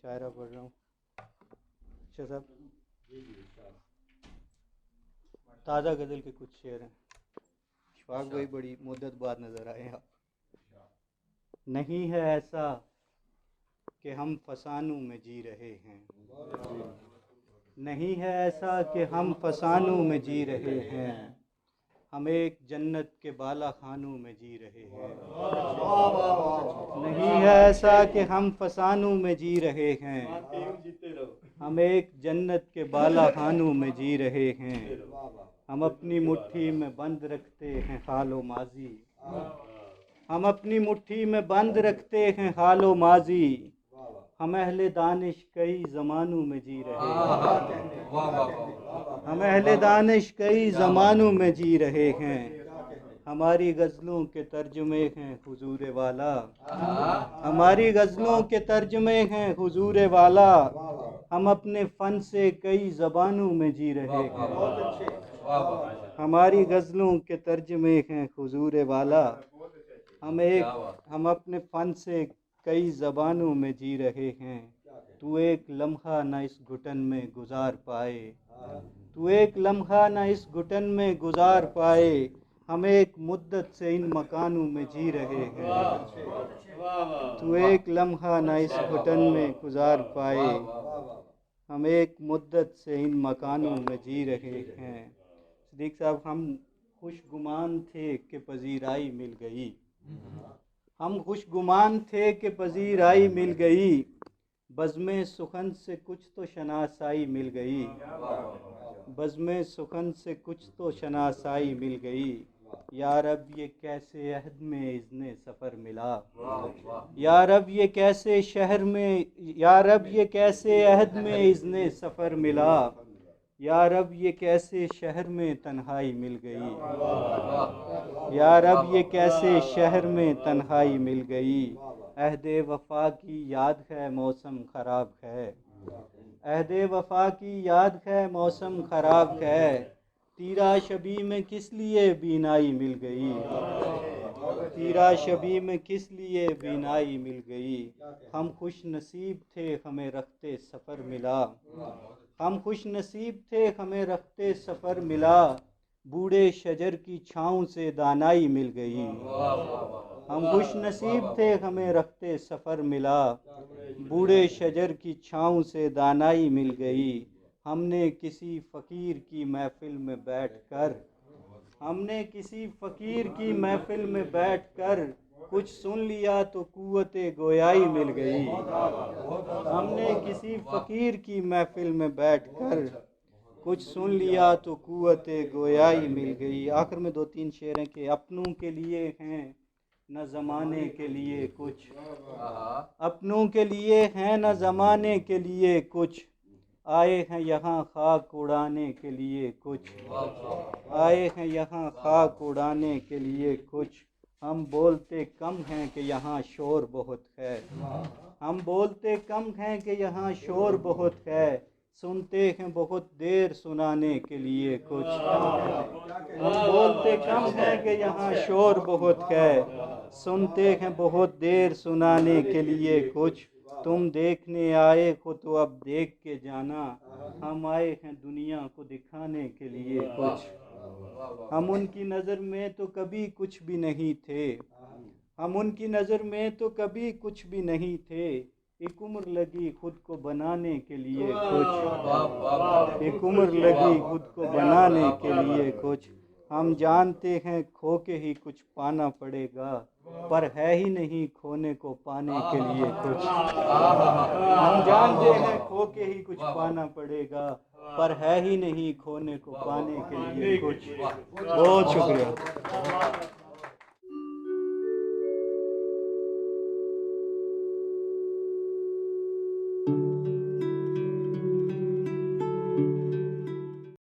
مشاعرہ پڑھ رہا ہوں. اچھا صاحب تازہ غزل کے کچھ شعر ہیں. اشفاق بھائی بڑی مدت بعد نظر آئے آپ. نہیں ہے ایسا کہ ہم فسانوں میں جی رہے ہیں. نہیں ہے ایسا کہ ہم فسانوں میں جی رہے ہیں. ہم ایک جنت کے بالا خانوں میں جی رہے ہیں. نہیں ہے ایسا کہ ہم فسانوں میں جی رہے ہیں. ہم ایک جنت کے بالا خانوں میں جی رہے ہیں. ہم اپنی مٹھی میں بند رکھتے ہیں حال و ماضی. ہم اپنی مٹھی میں بند رکھتے ہیں حال و ماضی. ہم اہل دانش کئی زمانوں میں جی رہے ہیں. ہم اہل دانش کئی زمانوں میں جی رہے ہیں. ہماری غزلوں کے ترجمے ہیں حضور والا. ہماری غزلوں کے ترجمے ہیں حضور والا. ہم اپنے فن سے کئی زبانوں میں جی رہے ہیں. ہماری غزلوں کے ترجمے ہیں حضور والا. ہم اپنے فن سے کئی زبانوں میں جی رہے ہیں. تو ایک لمحہ نہ اس گھٹن میں گزار پائے. تو ایک لمحہ نہ اس گھٹن میں گزار پائے. ہم ایک مدت سے ان مکانوں میں جی رہے ہیں. تو ایک لمحہ نہ اس گھٹن میں گزار پائے. ہم ایک مدت سے ان مکانوں میں جی رہے ہیں. صدیق صاحب ہم خوش گمان تھے کہ پذیرائی مل گئی. ہم خوش گمان تھے کہ پذیرائی مل گئی. بزم سخن سے کچھ تو شناسائی مل گئی. بزم سخن سے کچھ تو شناسائی مل گئی. یا رب یہ کیسے عہد میں اذن سفر ملا. یا رب یہ کیسے شہر میں یا رب یہ کیسے عہد میں اذن سفر ملا. یا رب یہ کیسے شہر میں تنہائی مل گئی. یا رب یہ کیسے شہر میں تنہائی مل گئی. عہد وفا کی یاد ہے موسم خراب ہے. عہد وفا کی یاد ہے موسم خراب ہے. تیرا شبی میں کس لیے بینائی مل گئی. تیرا شبی میں کس لیے بینائی مل گئی. ہم خوش نصیب تھے ہمیں رخت سفر ملا. ہم خوش نصیب تھے ہمیں رخت سفر ملا. بوڑھے شجر کی چھاؤں سے دانائی مل گئی. ہم خوش نصیب تھے ہمیں رخت سفر ملا. بوڑھے شجر کی چھاؤں سے دانائی مل گئی. ہم نے کسی فقیر کی محفل میں بیٹھ کر ہم نے کسی فقیر کی محفل میں بیٹھ کر کچھ سن لیا تو قوت گویائی مل گئی. ہم نے کسی فقیر کی محفل میں بیٹھ کر کچھ سن لیا تو قوت گویائی مل گئی. آخر میں 2-3 شعر ہیں کہ اپنوں کے لیے ہیں نہ زمانے کے لیے کچھ. اپنوں کے لیے ہیں نہ زمانے کے لیے کچھ. آئے ہیں یہاں خاک اڑانے کے لیے کچھ. آئے ہیں یہاں خاک اڑانے کے لیے کچھ. ہم بولتے کم ہیں کہ یہاں شور بہت ہے. ہم بولتے کم ہیں کہ یہاں شور بہت ہے. سنتے ہیں بہت دیر سنانے کے لیے کچھ. ہم بولتے کم ہیں کہ یہاں شور بہت ہے. سنتے ہیں بہت دیر سنانے کے لیے کچھ. تم دیکھنے آئے ہو تو اب دیکھ کے جانا. ہم آئے ہیں دنیا کو دکھانے کے لیے کچھ. ہم ان کی نظر میں تو کبھی کچھ بھی نہیں تھے. ہم ان کی نظر میں تو کبھی کچھ بھی نہیں تھے. ایک عمر لگی خود کو بنانے کے لیے کچھ. ایک عمر لگی خود کو بنانے کے لیے کچھ. ہم جانتے ہیں کھو کے ہی کچھ پانا پڑے گا. پر ہے ہی نہیں کھونے کو پانے کے لیے کچھ. ہم جانتے ہیں کھو کے ہی کچھ پانا پڑے گا. پر ہے ہی نہیں کھونے کو پانے کے لیے کچھ. بہت شکریہ.